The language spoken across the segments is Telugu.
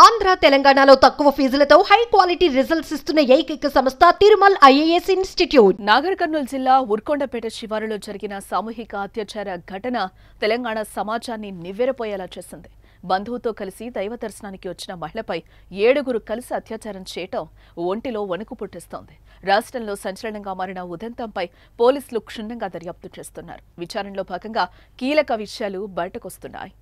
ఆంధ్ర తెలంగాణలో తక్కువ ఫీజులతో హై క్వాలిటీ రిజల్ట్స్ ఇస్తున్న ఏకైక సంస్థ తిరుమల్ ఐఏఎస్ ఇన్స్టిట్యూట్. నాగర్ కర్నూలు జిల్లా ఉర్కొండపేట శివారులో జరిగిన సామూహిక అత్యాచార ఘటన తెలంగాణ సమాజాన్ని నివ్వెరపోయేలా చేసింది. బంధువుతో కలిసి దైవ దర్శనానికి వచ్చిన మహిళపై 7 కలిసి అత్యాచారం చేయటం ఒంటిలో వణుకు పుట్టిస్తోంది. రాష్ట్రంలో సంచలనంగా మారిన ఉదంతంపై పోలీసులు క్షుణ్ణంగా దర్యాప్తు చేస్తున్నారు. విచారణలో భాగంగా కీలక విషయాలు బయటకొస్తున్నాయి.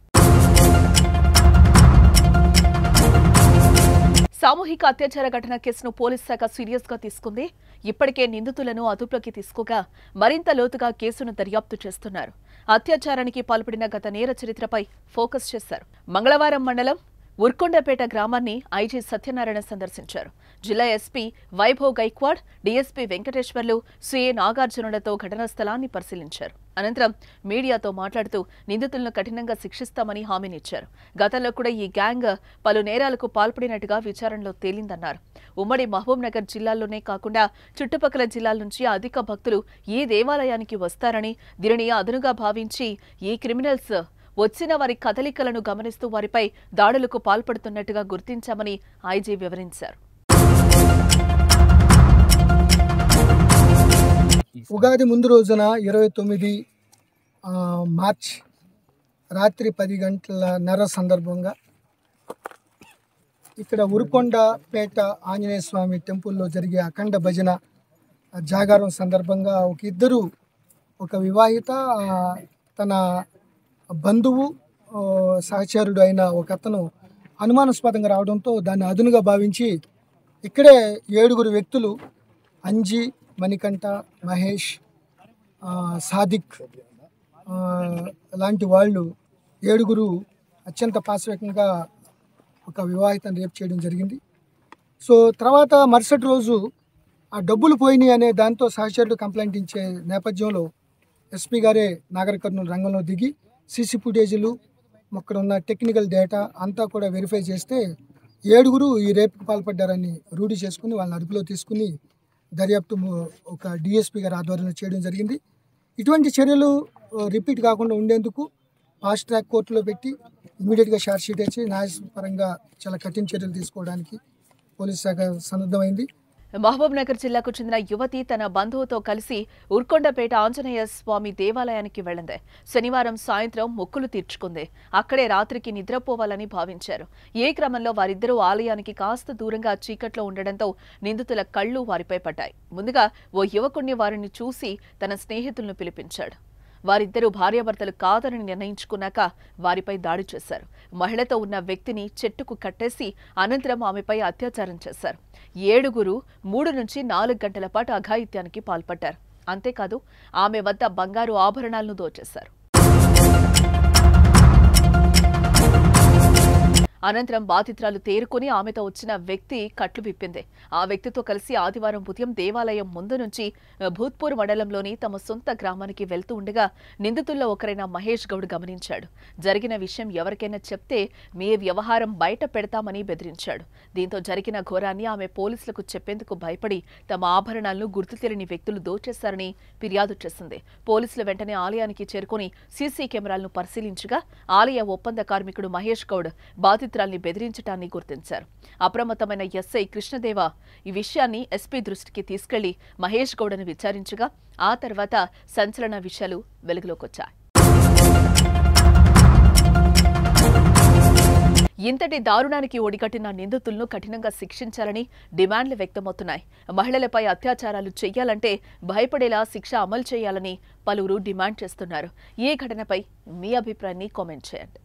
సామూహిక అత్యాచార ఘటన కేసును పోలీస్ శాఖ సీరియస్ గా తీసుకుంది. ఇప్పటికే నిందితులను అదుపులోకి తీసుకోగా మరింత లోతుగా కేసును దర్యాప్తు చేస్తున్నారు. అత్యాచారానికి పాల్పడిన గత నేర చరిత్రపై ఫోకస్ చేశారు. మంగళవారం మండలం ఉర్కొండపేట గ్రామాన్ని ఐజీ సత్యనారాయణ సందర్శించారు. జిల్లా SP Vaibhav Gaikwad, DSP Venkateswarlu, CA నాగార్జునులతో ఘటనా స్థలాన్ని పరిశీలించారు. అనంతరం మీడియాతో మాట్లాడుతూ నిందితులను కఠినంగా శిక్షిస్తామని హామీనిచ్చారు. గతంలో కూడా ఈ గ్యాంగ్ పలు నేరాలకు పాల్పడినట్టుగా విచారణలో తేలిందన్నారు. ఉమ్మడి మహబూబ్ నగర్ జిల్లాల్లోనే కాకుండా చుట్టుపక్కల జిల్లాల నుంచి అధిక భక్తులు ఈ దేవాలయానికి వస్తారని, దీనిని అదనుగా భావించి ఈ క్రిమినల్స్ వచ్చిన వారి కదలికలను గమనిస్తూ వారిపై దాడులకు పాల్పడుతున్నట్టుగా గుర్తించామని ఐజీ వివరించారు. ఉగాది ముందు రోజున 29 మార్చ్ రాత్రి 10:30 సందర్భంగా ఇక్కడ ఉరుకొండపేట ఆంజనేయ స్వామి టెంపుల్లో జరిగే అఖండ భజన జాగారం సందర్భంగా ఒక వివాహిత తన బంధువు సహచరుడు అయిన ఒక అతను అనుమానాస్పదంగా రావడంతో దాన్ని అదునుగా భావించి ఇక్కడే 7 వ్యక్తులు అంజీ, మణికంఠ, మహేష్, సాదిక్ లాంటి వాళ్ళు 7 అత్యంత పాశవికంగా ఒక వివాహితను రేపు చేయడం జరిగింది. సో తర్వాత మరుసటి రోజు ఆ డబ్బులు పోయినాయి అనే దాంతో సహచరుడు కంప్లైంట్ ఇచ్చే నేపథ్యంలో ఎస్పీ గారే నాగర్ కర్నూలు రంగంలో దిగి సీసీ ఫుటేజీలు, అక్కడ ఉన్న టెక్నికల్ డేటా అంతా కూడా వెరిఫై చేస్తే 7 ఈ రేపుకి పాల్పడ్డారని రూఢి చేసుకుని వాళ్ళని అదుపులో తీసుకుని దర్యాప్తు ఒక డిఎస్పీ గారి ఆధ్వర్యంలో చేయడం జరిగింది. ఇటువంటి చర్యలు రిపీట్ కాకుండా ఉండేందుకు ఫాస్ట్ ట్రాక్ కోర్టులో పెట్టి ఇమీడియట్గా ఛార్జ్ షీట్ ఇచ్చి న్యాయపరంగా చాలా కఠిన చర్యలు తీసుకోవడానికి పోలీస్ శాఖ సన్నద్ధమైంది. మహబూబ్ నగర్ జిల్లాకు చెందిన యువతి తన బంధువుతో కలిసి ఉర్కొండపేట ఆంజనేయ స్వామి దేవాలయానికి వెళ్లింది. శనివారం సాయంత్రం మొక్కులు తీర్చుకుంది. అక్కడే రాత్రికి నిద్రపోవాలని భావించారు. ఈ క్రమంలో వారిద్దరూ ఆలయానికి కాస్త దూరంగా చీకట్లో ఉండడంతో నిందితుల కళ్లు వారిపై పడ్డాయి. ముందుగా ఓ యువకుణ్ణి వారిని చూసి తన స్నేహితులను పిలిపించాడు. వారిద్దరూ భార్యాభర్తలు కాదని నిర్ణయించుకున్నాక వారిపై దాడి చేశారు. మహిళతో ఉన్న వ్యక్తిని చెట్టుకు కట్టేసి అనంతరం ఆమెపై అత్యాచారం చేశారు. 7 3 నుంచి 4 గంటల పాటు అఘాయిత్యానికి పాల్పడ్డారు. అంతేకాదు ఆమె వద్ద బంగారు ఆభరణాలను దోచేశారు. అనంతరం బాధితురాలు తేరుకుని ఆమెతో వచ్చిన వ్యక్తి కట్లు విప్పింది. ఆ వ్యక్తితో కలిసి ఆదివారం ఉదయం దేవాలయం ముందు నుంచి భూత్పూర్ మండలంలోని తమ సొంత గ్రామానికి వెళ్తూ ఉండగా నిందితుల్లో ఒకరైన మహేష్ గౌడ్ గమనించాడు. జరిగిన విషయం ఎవరికైనా చెప్తే మీ వ్యవహారం బయట పెడతామని బెదిరించాడు. దీంతో జరిగిన ఘోరాన్ని ఆమె పోలీసులకు చెప్పేందుకు భయపడి తమ ఆభరణాలను గుర్తు తెలియని వ్యక్తులు దోచేశారని ఫిర్యాదు చేసింది. పోలీసులు వెంటనే ఆలయానికి చేరుకుని సీసీ కెమెరాలను పరిశీలించగా ఆలయ ఒప్పంద కార్మికుడు మహేష్ గౌడ్ బాధితురాల్ని బెదిరించడాన్ని గుర్తించారు. అప్రమత్తమైన ఎస్ఐ కృష్ణదేవ ఈ విషయాన్ని ఎస్పీ దృష్టికి తీసుకెళ్లి మహేష్ గౌడను విచారించగా ఆ తర్వాత సంచలన విషయాలు వెలుగులోకొచ్చాయి. ఇంతటి దారుణానికి ఒడిగట్టిన నిందితులను కఠినంగా శిక్షించాలని డిమాండ్లు వ్యక్తమవుతున్నాయి. మహిళలపై అత్యాచారాలు చేయాలంటే భయపడేలా శిక్ష అమలు చేయాలని పలువురు డిమాండ్ చేస్తున్నారు. ఈ ఘటనపై మీ అభిప్రాయాన్ని కామెంట్ చేయండి.